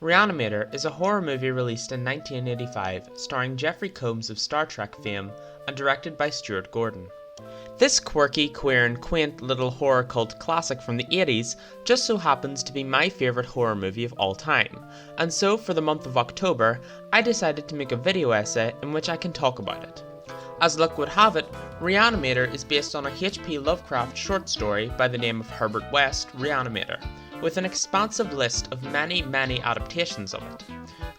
Re-Animator is a horror movie released in 1985 starring Jeffrey Combs of Star Trek fame and directed by Stuart Gordon. This quirky, queer and quaint little horror cult classic from the 80s just so happens to be my favourite horror movie of all time, and so for the month of October I decided to make a video essay in which I can talk about it. As luck would have it, Re-Animator is based on a H.P. Lovecraft short story by the name of Herbert West, Re-Animator, with an expansive list of many adaptations of it.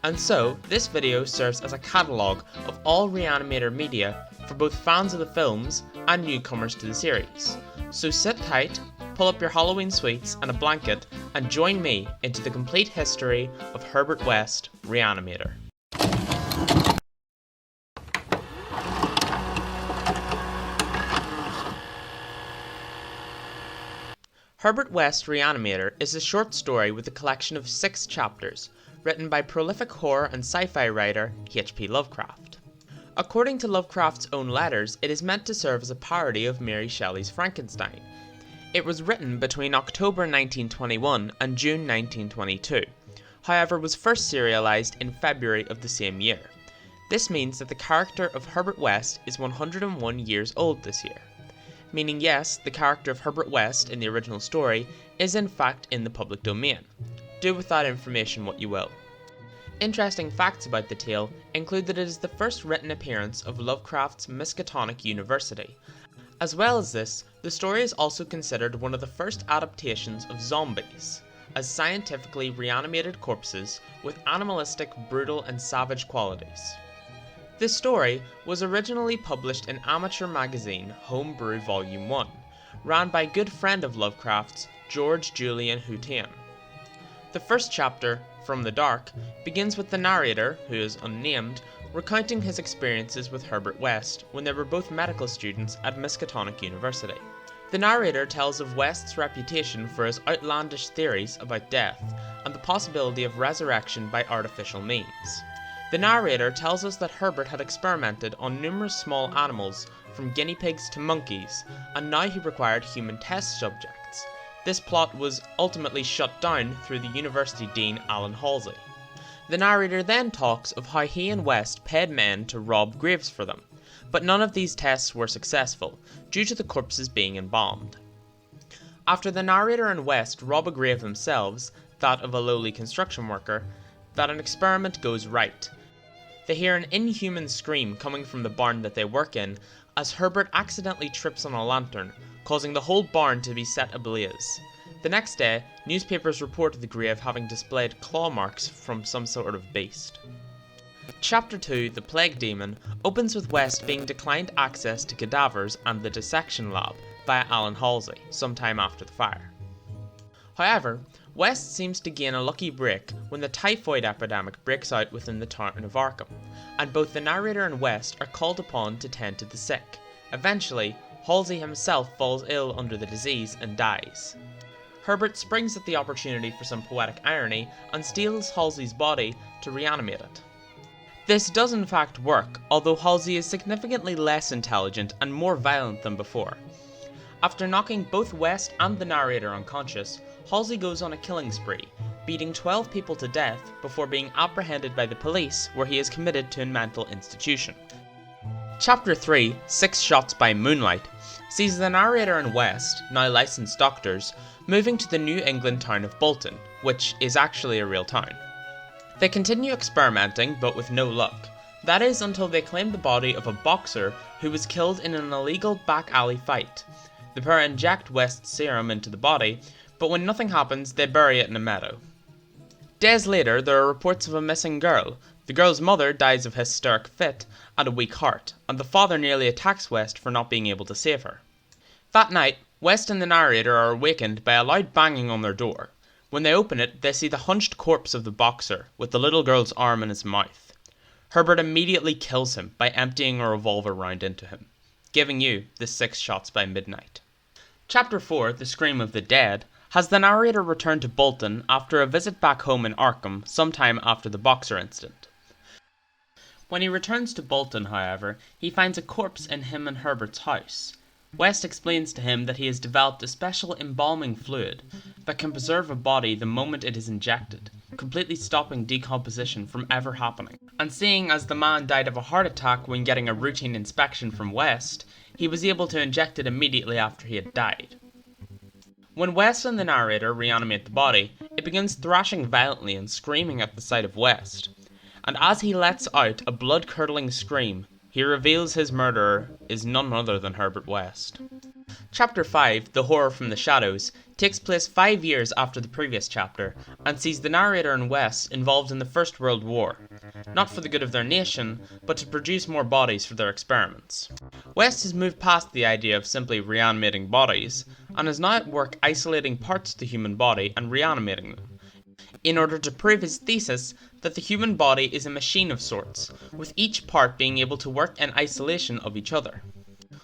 And so, this video serves as a catalogue of all Re-Animator media for both fans of the films and newcomers to the series. So sit tight, pull up your Halloween sweets and a blanket, and join me into the complete history of Herbert West, Re-Animator. Herbert West Re-Animator is a short story with a collection of 6 chapters, written by prolific horror and sci-fi writer H.P. Lovecraft. According to Lovecraft's own letters, it is meant to serve as a parody of Mary Shelley's Frankenstein. It was written between October 1921 and June 1922, however was first serialized in February of the same year. This means that the character of Herbert West is 101 years old this year. Meaning yes, the character of Herbert West in the original story is in fact in the public domain. Do with that information what you will. Interesting facts about the tale include that it is the first written appearance of Lovecraft's Miskatonic University. As well as this, the story is also considered one of the first adaptations of zombies, as scientifically reanimated corpses with animalistic, brutal and savage qualities. This story was originally published in amateur magazine Homebrew Volume 1, ran by a good friend of Lovecraft's, George Julian Houghton. The first chapter, From the Dark, begins with the narrator, who is unnamed, recounting his experiences with Herbert West when they were both medical students at Miskatonic University. The narrator tells of West's reputation for his outlandish theories about death and the possibility of resurrection by artificial means. The narrator tells us that Herbert had experimented on numerous small animals, from guinea pigs to monkeys, and now he required human test subjects. This plot was ultimately shut down through the university dean Alan Halsey. The narrator then talks of how he and West paid men to rob graves for them, but none of these tests were successful, due to the corpses being embalmed. After the narrator and West rob a grave themselves, that of a lowly construction worker, that an experiment goes right. They hear an inhuman scream coming from the barn that they work in, as Herbert accidentally trips on a lantern, causing the whole barn to be set ablaze. The next day, newspapers report the grave having displayed claw marks from some sort of beast. Chapter 2, The Plague Demon, opens with West being declined access to cadavers and the dissection lab via Alan Halsey, sometime after the fire. However, West seems to gain a lucky break when the typhoid epidemic breaks out within the town of Arkham, and both the narrator and West are called upon to tend to the sick. Eventually, Halsey himself falls ill under the disease and dies. Herbert springs at the opportunity for some poetic irony and steals Halsey's body to reanimate it. This does in fact work, although Halsey is significantly less intelligent and more violent than before. After knocking both West and the narrator unconscious, Halsey goes on a killing spree, beating 12 people to death before being apprehended by the police, where he is committed to a mental institution. Chapter 3, 6 Shots by Moonlight, sees the narrator and West, now licensed doctors, moving to the New England town of Bolton, which is actually a real town. They continue experimenting, but with no luck. That is until they claim the body of a boxer who was killed in an illegal back alley fight. The pair inject West's serum into the body, but when nothing happens, they bury it in a meadow. Days later, there are reports of a missing girl. The girl's mother dies of hysteric fit and a weak heart, and the father nearly attacks West for not being able to save her. That night, West and the narrator are awakened by a loud banging on their door. When they open it, they see the hunched corpse of the boxer, with the little girl's arm in his mouth. Herbert immediately kills him by emptying a revolver round into him, giving you the 6 shots by midnight. Chapter 4, The Scream of the Dead, has the narrator return to Bolton after a visit back home in Arkham sometime after the boxer incident. When he returns to Bolton, however, he finds a corpse in him and Herbert's house. West explains to him that he has developed a special embalming fluid that can preserve a body the moment it is injected. completely stopping decomposition from ever happening. And seeing as the man died of a heart attack when getting a routine inspection from West, he was able to inject it immediately after he had died. When West and the narrator reanimate the body, it begins thrashing violently and screaming at the sight of West. And as he lets out a blood-curdling scream, he reveals his murderer is none other than Herbert West. Chapter 5, The Horror from the Shadows, takes place 5 years after the previous chapter, and sees the narrator and West involved in the First World War, not for the good of their nation, but to produce more bodies for their experiments. West has moved past the idea of simply reanimating bodies, and is now at work isolating parts of the human body and reanimating them, in order to prove his thesis that the human body is a machine of sorts, with each part being able to work in isolation of each other.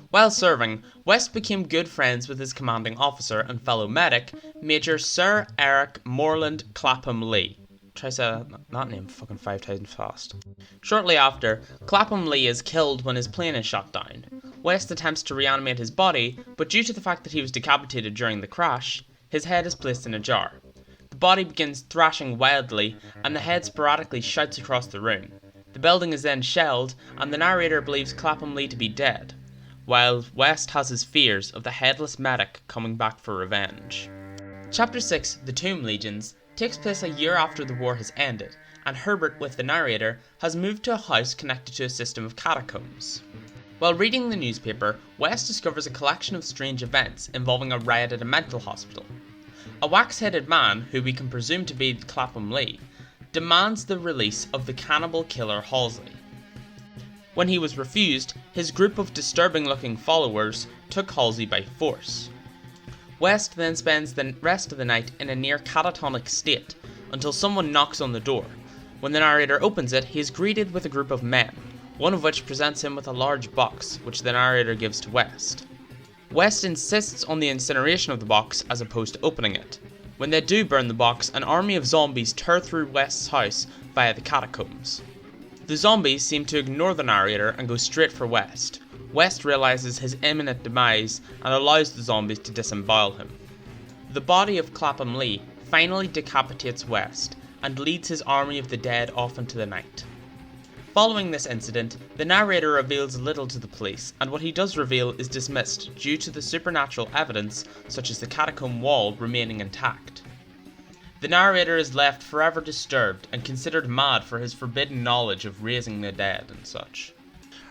While serving, West became good friends with his commanding officer and fellow medic, Major Sir Eric Moreland Clapham Lee. Try say that name fucking 5 times fast. Shortly after, Clapham Lee is killed when his plane is shot down. West attempts to reanimate his body, but due to the fact that he was decapitated during the crash, his head is placed in a jar. The body begins thrashing wildly, and the head sporadically shouts across the room. The building is then shelled, and the narrator believes Clapham Lee to be dead, while West has his fears of the headless medic coming back for revenge. Chapter 6, The Tomb Legions, takes place a year after the war has ended, and Herbert, with the narrator, has moved to a house connected to a system of catacombs. While reading the newspaper, West discovers a collection of strange events involving a riot at a mental hospital. A wax-headed man, who we can presume to be Clapham Lee, demands the release of the cannibal killer Halsey. When he was refused, his group of disturbing-looking followers took Halsey by force. West then spends the rest of the night in a near catatonic state, until someone knocks on the door. When the narrator opens it, he is greeted with a group of men, one of which presents him with a large box, which the narrator gives to West. West insists on the incineration of the box as opposed to opening it. When they do burn the box, an army of zombies tear through West's house via the catacombs. The zombies seem to ignore the narrator and go straight for West. West realizes his imminent demise and allows the zombies to disembowel him. The body of Clapham Lee finally decapitates West and leads his army of the dead off into the night. Following this incident, the narrator reveals little to the police, and what he does reveal is dismissed due to the supernatural evidence, such as the catacomb wall, remaining intact. The narrator is left forever disturbed and considered mad for his forbidden knowledge of raising the dead and such.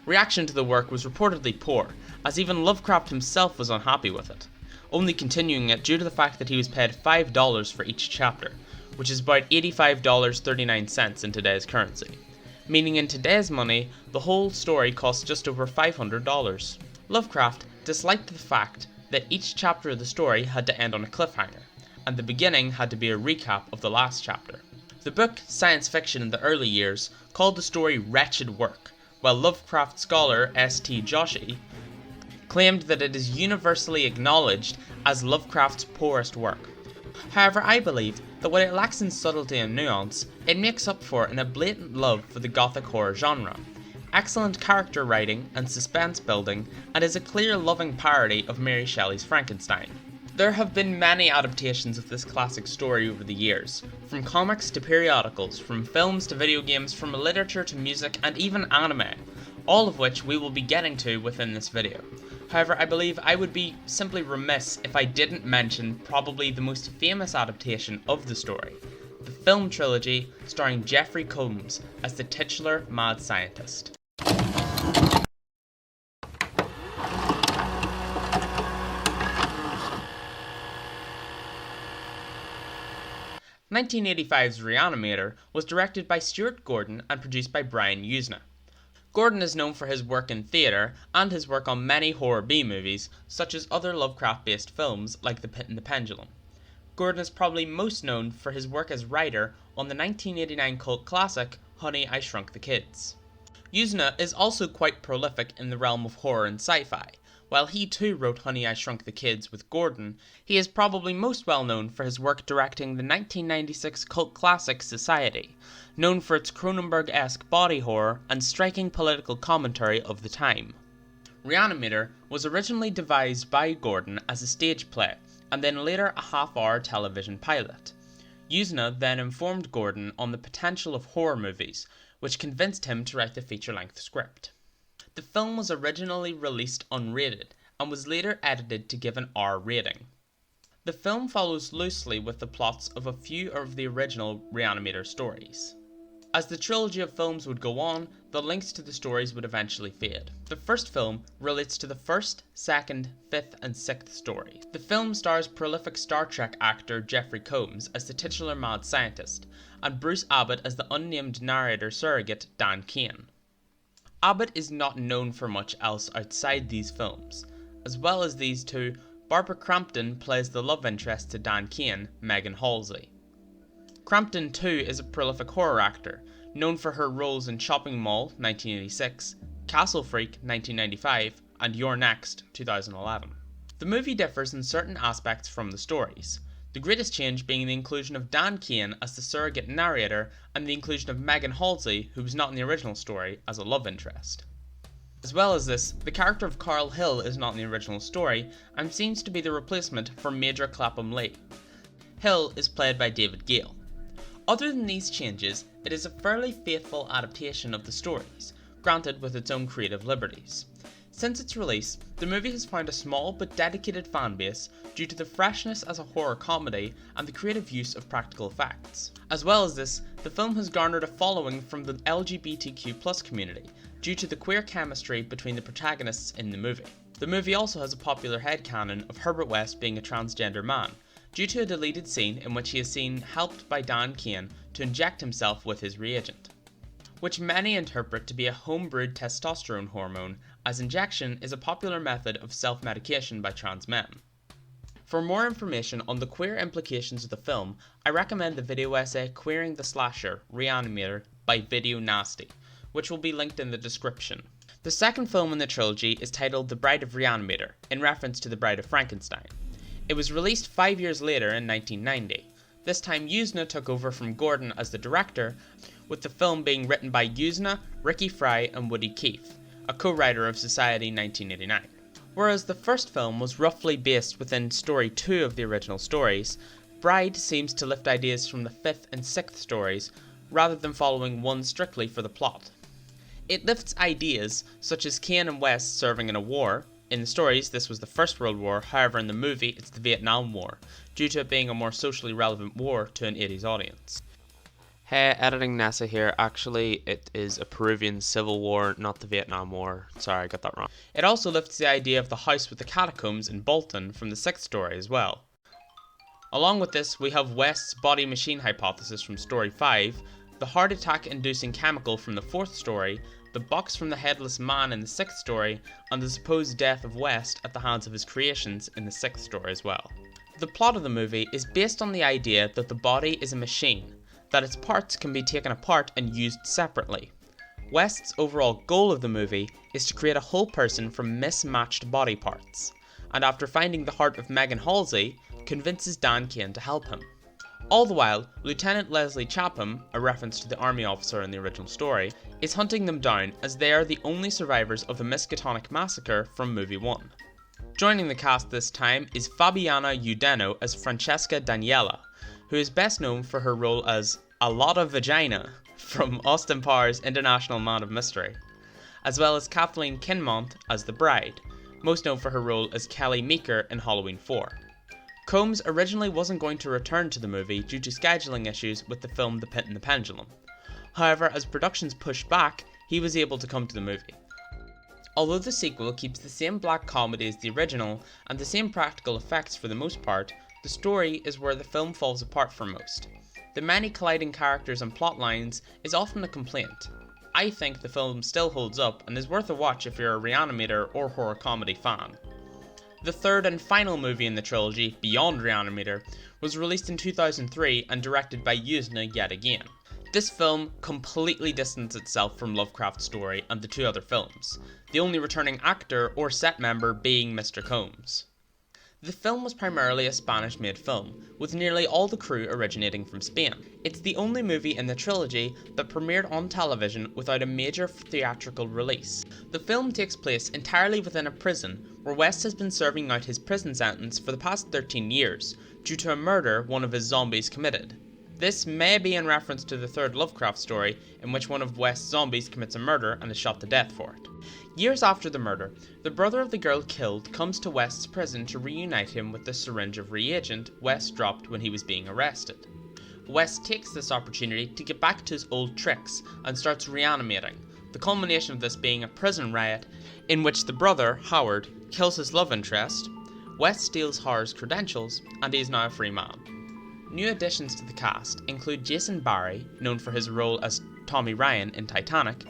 Reaction to the work was reportedly poor, as even Lovecraft himself was unhappy with it, only continuing it due to the fact that he was paid $5 for each chapter, which is about $85.39 in today's currency. Meaning in today's money, the whole story costs just over $500. Lovecraft disliked the fact that each chapter of the story had to end on a cliffhanger, and the beginning had to be a recap of the last chapter. The book Science Fiction in the early years called the story wretched work, while Lovecraft scholar S.T. Joshi claimed that it is universally acknowledged as Lovecraft's poorest work. However, I believe that what it lacks in subtlety and nuance, it makes up for in a blatant love for the gothic horror genre, excellent character writing and suspense building, and is a clear loving parody of Mary Shelley's Frankenstein. There have been many adaptations of this classic story over the years, from comics to periodicals, from films to video games, from literature to music, and even anime, all of which we will be getting to within this video. However, I believe I would be simply remiss if I didn't mention probably the most famous adaptation of the story, the film trilogy starring Jeffrey Combs as the titular mad scientist. 1985's Re-Animator was directed by Stuart Gordon and produced by Brian Usna. Gordon is known for his work in theatre and his work on many horror B-movies, such as other Lovecraft-based films like The Pit and the Pendulum. Gordon is probably most known for his work as writer on the 1989 cult classic Honey, I Shrunk the Kids. Usna is also quite prolific in the realm of horror and sci-fi. While he too wrote Honey, I Shrunk the Kids with Gordon, he is probably most well known for his work directing the 1996 cult classic Society, known for its Cronenberg-esque body horror and striking political commentary of the time. Re-Animator was originally devised by Gordon as a stage play, and then later a half-hour television pilot. Yuzna then informed Gordon on the potential of horror movies, which convinced him to write the feature-length script. The film was originally released unrated, and was later edited to give an R rating. The film follows loosely with the plots of a few of the original Re-Animator stories. As the trilogy of films would go on, the links to the stories would eventually fade. The first film relates to the first, second, fifth, and sixth stories. The film stars prolific Star Trek actor Jeffrey Combs as the titular mad scientist, and Bruce Abbott as the unnamed narrator surrogate Dan Kane. Abbott is not known for much else outside these films. As well as these two, Barbara Crampton plays the love interest to Dan Kane, Megan Halsey. Crampton too is a prolific horror actor, known for her roles in Shopping Mall 1986, Castle Freak 1995, and You're Next 2011. The movie differs in certain aspects from the stories, the greatest change being the inclusion of Dan Kane as the surrogate narrator and the inclusion of Megan Halsey, who was not in the original story, as a love interest. As well as this, the character of Carl Hill is not in the original story and seems to be the replacement for Major Clapham Lee. Hill is played by David Gale. Other than these changes, it is a fairly faithful adaptation of the stories, granted with its own creative liberties. Since its release, the movie has found a small but dedicated fanbase due to the freshness as a horror comedy and the creative use of practical effects. As well as this, the film has garnered a following from the LGBTQ+ community due to the queer chemistry between the protagonists in the movie. The movie also has a popular headcanon of Herbert West being a transgender man, due to a deleted scene in which he is seen helped by Dan Kane to inject himself with his reagent, which many interpret to be a homebrewed testosterone hormone, as injection is a popular method of self-medication by trans men. For more information on the queer implications of the film, I recommend the video essay Queering the Slasher, Re-Animator by Video Nasty, which will be linked in the description. The second film in the trilogy is titled The Bride of Re-Animator, in reference to The Bride of Frankenstein. It was released 5 years later in 1990. This time Yuzna took over from Gordon as the director, with the film being written by Yuzna, Ricky Fry and Woody Keefe, a co-writer of Society 1989. Whereas the first film was roughly based within story 2 of the original stories, Bride seems to lift ideas from the 5th and 6th stories, rather than following one strictly for the plot. It lifts ideas such as Kane and West serving in a war. In the stories, this was the First World War, however in the movie it's the Vietnam War, due to it being a more socially relevant war to an 80s audience. Hey, editing Nessa here. Actually, it is a Peruvian civil war, not the Vietnam War. Sorry, I got that wrong. It also lifts the idea of the house with the catacombs in Bolton from the 6th story as well. Along with this, we have West's body-machine hypothesis from story 5, the heart attack-inducing chemical from the 4th story, the box from the headless man in the 6th story, and the supposed death of West at the hands of his creations in the 6th story as well. The plot of the movie is based on the idea that the body is a machine, that its parts can be taken apart and used separately. West's overall goal of the movie is to create a whole person from mismatched body parts, and after finding the heart of Megan Halsey, convinces Dan Kane to help him. All the while, Lieutenant Leslie Chapham, a reference to the army officer in the original story, is hunting them down as they are the only survivors of the Miskatonic Massacre from movie 1. Joining the cast this time is Fabiana Udeno as Francesca Daniela, who is best known for her role as A Lot of Vagina from Austin Powers' International Man of Mystery, as well as Kathleen Kinmont as the bride, most known for her role as Kelly Meeker in Halloween 4. Combs originally wasn't going to return to the movie due to scheduling issues with the film The Pit and the Pendulum. However, as productions pushed back, he was able to come to the movie. Although the sequel keeps the same black comedy as the original and the same practical effects for the most part, the story is where the film falls apart for most. The many colliding characters and plot lines is often a complaint. I think the film still holds up and is worth a watch if you're a Re-Animator or horror comedy fan. The third and final movie in the trilogy, Beyond Re-Animator, was released in 2003 and directed by Yuzna yet again. This film completely distanced itself from Lovecraft's story and the two other films, the only returning actor or set member being Mr. Combs. The film was primarily a Spanish-made film, with nearly all the crew originating from Spain. It's the only movie in the trilogy that premiered on television without a major theatrical release. The film takes place entirely within a prison, where West has been serving out his prison sentence for the past 13 years, due to a murder one of his zombies committed. This may be in reference to the third Lovecraft story, in which one of West's zombies commits a murder and is shot to death for it. Years after the murder, the brother of the girl killed comes to West's prison to reunite him with the syringe of reagent West dropped when he was being arrested. West takes this opportunity to get back to his old tricks and starts reanimating, the culmination of this being a prison riot in which the brother, Howard, kills his love interest, West steals Howard's credentials, and he is now a free man. New additions to the cast include Jason Barry, known for his role as Tommy Ryan in Titanic,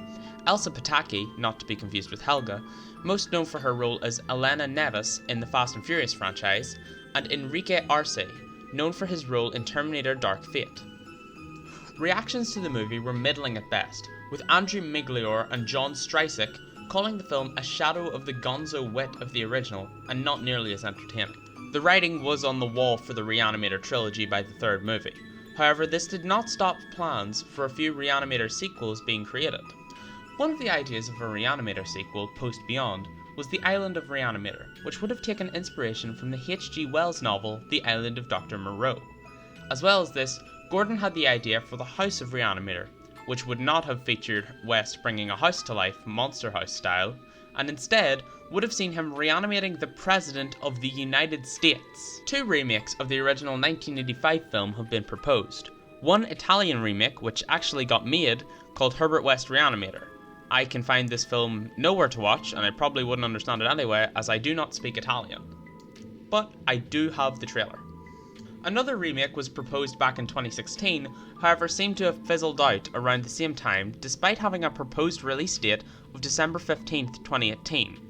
Elsa Pataki, not to be confused with Helga, most known for her role as Elena Neves in the Fast and Furious franchise, and Enrique Arce, known for his role in Terminator Dark Fate. Reactions to the movie were middling at best, with Andrew Migliore and John Strysick calling the film a shadow of the gonzo wit of the original and not nearly as entertaining. The writing was on the wall for the Re-Animator trilogy by the third movie. However, this did not stop plans for a few Re-Animator sequels being created. One of the ideas of a Re-Animator sequel, Post Beyond, was The Island of Re-Animator, which would have taken inspiration from the H.G. Wells novel The Island of Dr. Moreau. As well as this, Gordon had the idea for the House of Re-Animator, which would not have featured West bringing a house to life, Monster House style, and instead would have seen him reanimating the President of the United States. Two remakes of the original 1985 film have been proposed. One Italian remake, which actually got made, called Herbert West Re-Animator. I can find this film nowhere to watch, and I probably wouldn't understand it anyway, as I do not speak Italian. But I do have the trailer. Another remake was proposed back in 2016, however seemed to have fizzled out around the same time, despite having a proposed release date of December 15th, 2018.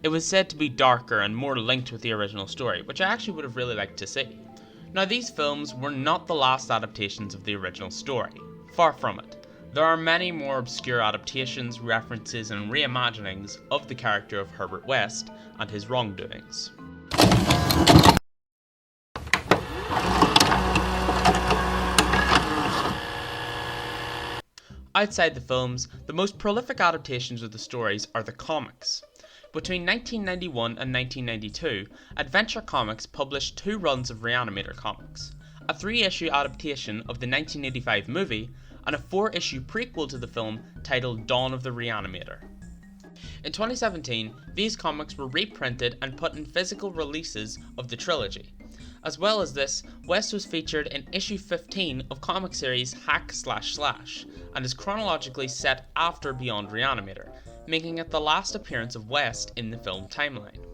It was said to be darker and more linked with the original story, which I actually would have really liked to see. Now, these films were not the last adaptations of the original story. Far from it. There are many more obscure adaptations, references, and reimaginings of the character of Herbert West and his wrongdoings. Outside the films, the most prolific adaptations of the stories are the comics. Between 1991 and 1992, Adventure Comics published 2 runs of Re-Animator comics, a 3-issue adaptation of the 1985 movie, and a 4-issue prequel to the film titled Dawn of the Re-Animator. In 2017, these comics were reprinted and put in physical releases of the trilogy. As well as this, West was featured in issue 15 of comic series Hack Slash Slash, and is chronologically set after Beyond Re-Animator, making it the last appearance of West in the film timeline.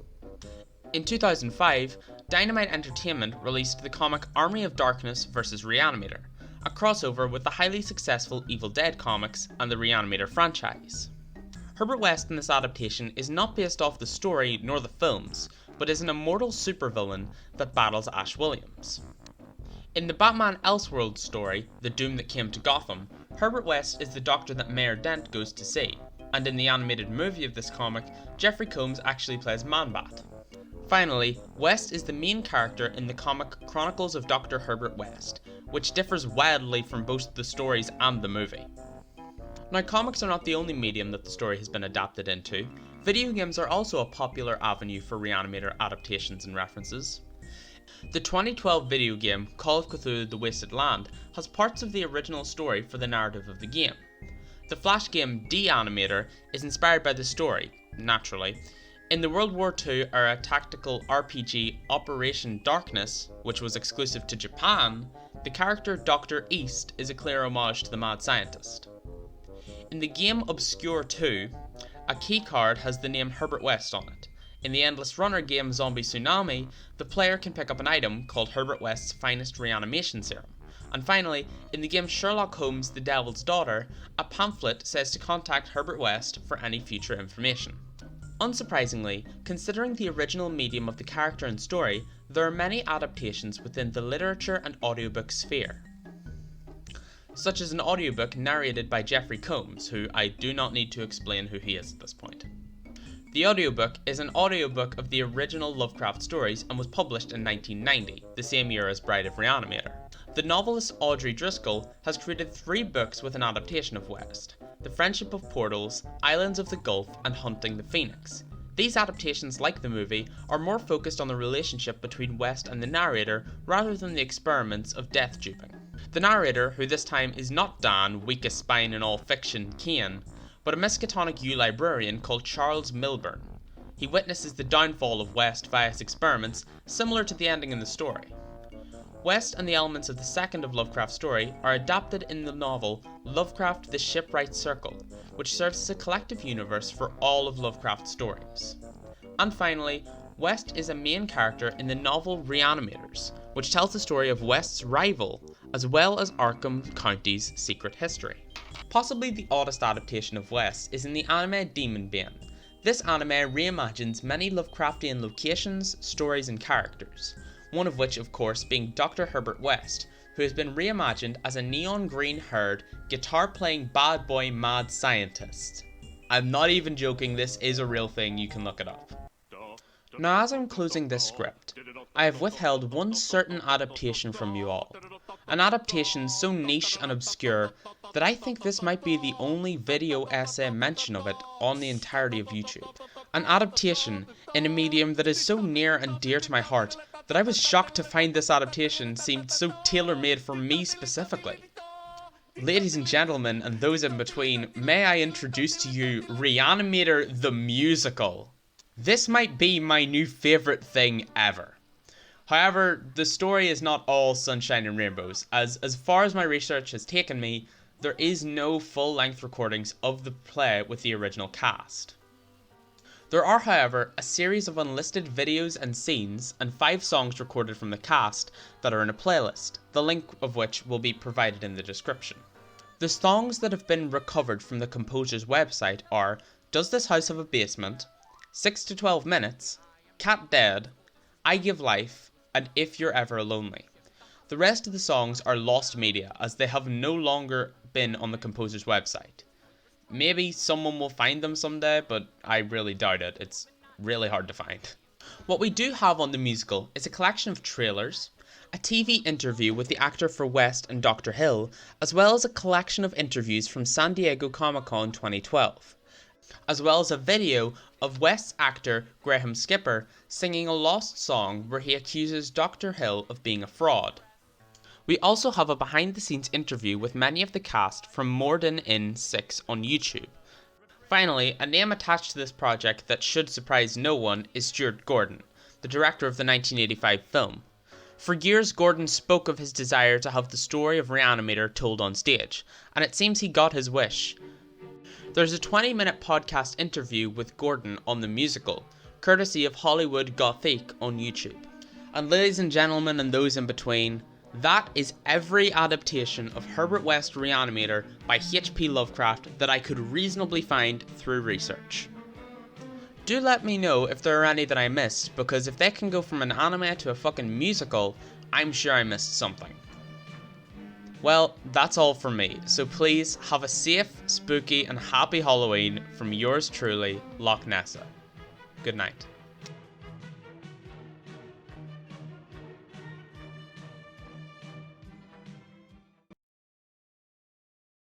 In 2005, Dynamite Entertainment released the comic Army of Darkness vs. Re-Animator, a crossover with the highly successful Evil Dead comics and the Re-Animator franchise. Herbert West in this adaptation is not based off the story nor the films, but is an immortal supervillain that battles Ash Williams. In the Batman Elseworlds story, The Doom That Came to Gotham, Herbert West is the doctor that Mayor Dent goes to see, and in the animated movie of this comic, Jeffrey Combs actually plays Man-Bat. Finally, West is the main character in the comic Chronicles of Dr. Herbert West, which differs wildly from both the stories and the movie. Now, comics are not the only medium that the story has been adapted into. Video games are also a popular avenue for Re-Animator adaptations and references. The 2012 video game Call of Cthulhu: The Wasted Land has parts of the original story for the narrative of the game. The Flash game De-Animator is inspired by the story, naturally. In the World War II era tactical RPG Operation Darkness, which was exclusive to Japan, the character Dr. East is a clear homage to the mad scientist. In the game Obscure 2, a keycard has the name Herbert West on it. In the Endless Runner game Zombie Tsunami, the player can pick up an item called Herbert West's Finest Reanimation Serum. And finally, in the game Sherlock Holmes: The Devil's Daughter, a pamphlet says to contact Herbert West for any future information. Unsurprisingly, considering the original medium of the character and story, there are many adaptations within the literature and audiobook sphere, such as an audiobook narrated by Jeffrey Combs, who I do not need to explain who he is at this point. The audiobook is an audiobook of the original Lovecraft stories and was published in 1990, the same year as Bride of Re-Animator. The novelist Audrey Driscoll has created 3 books with an adaptation of West: The Friendship of Portals, Islands of the Gulf, and Hunting the Phoenix. These adaptations, like the movie, are more focused on the relationship between West and the narrator rather than the experiments of death duping. The narrator, who this time is not Dan, weakest spine in all fiction, Kane, but a Miskatonic U librarian called Charles Milburn. He witnesses the downfall of West via his experiments, similar to the ending in the story. West and the elements of the second of Lovecraft's story are adapted in the novel Lovecraft the Shipwright Circle, which serves as a collective universe for all of Lovecraft's stories. And finally, West is a main character in the novel Re-Animators, which tells the story of West's rival, as well as Arkham County's secret history. Possibly the oddest adaptation of West is in the anime Demon Bane. This anime reimagines many Lovecraftian locations, stories and characters, one of which of course being Dr. Herbert West, who has been reimagined as a neon green haired, guitar playing bad boy mad scientist. I'm not even joking, this is a real thing, you can look it up. Now as I'm closing this script, I have withheld one certain adaptation from you all. An adaptation so niche and obscure that I think this might be the only video essay mention of it on the entirety of YouTube. An adaptation in a medium that is so near and dear to my heart that I was shocked to find this adaptation seemed so tailor-made for me specifically. Ladies and gentlemen, and those in between, may I introduce to you Re-Animator the Musical. This might be my new favourite thing ever. However, the story is not all sunshine and rainbows, as far as my research has taken me, there is no full-length recordings of the play with the original cast. There are, however, a series of unlisted videos and scenes, and 5 songs recorded from the cast that are in a playlist, the link of which will be provided in the description. The songs that have been recovered from the composer's website are Does This House Have a Basement?, 6 to 12 Minutes, Cat Dead, I Give Life, and If You're Ever Lonely. The rest of the songs are lost media, as they have no longer been on the composer's website. Maybe someone will find them someday, but I really doubt it. It's really hard to find. What we do have on the musical is a collection of trailers, a TV interview with the actor for West and Dr. Hill, as well as a collection of interviews from San Diego Comic-Con 2012, as well as a video of West's actor Graham Skipper singing a lost song where he accuses Dr. Hill of being a fraud. We also have a behind-the-scenes interview with many of the cast from Morden Inn 6 on YouTube. Finally, a name attached to this project that should surprise no one is Stuart Gordon, the director of the 1985 film. For years, Gordon spoke of his desire to have the story of Re-Animator told on stage, and it seems he got his wish. There's a 20-minute podcast interview with Gordon on the musical, courtesy of Hollywood Gothic on YouTube. And ladies and gentlemen and those in between, that is every adaptation of Herbert West Re-Animator by H.P. Lovecraft that I could reasonably find through research. Do let me know if there are any that I missed, because if they can go from an anime to a fucking musical, I'm sure I missed something. Well, that's all from me, so please have a safe, spooky and happy Halloween from yours truly, Loch Nessa. Good night.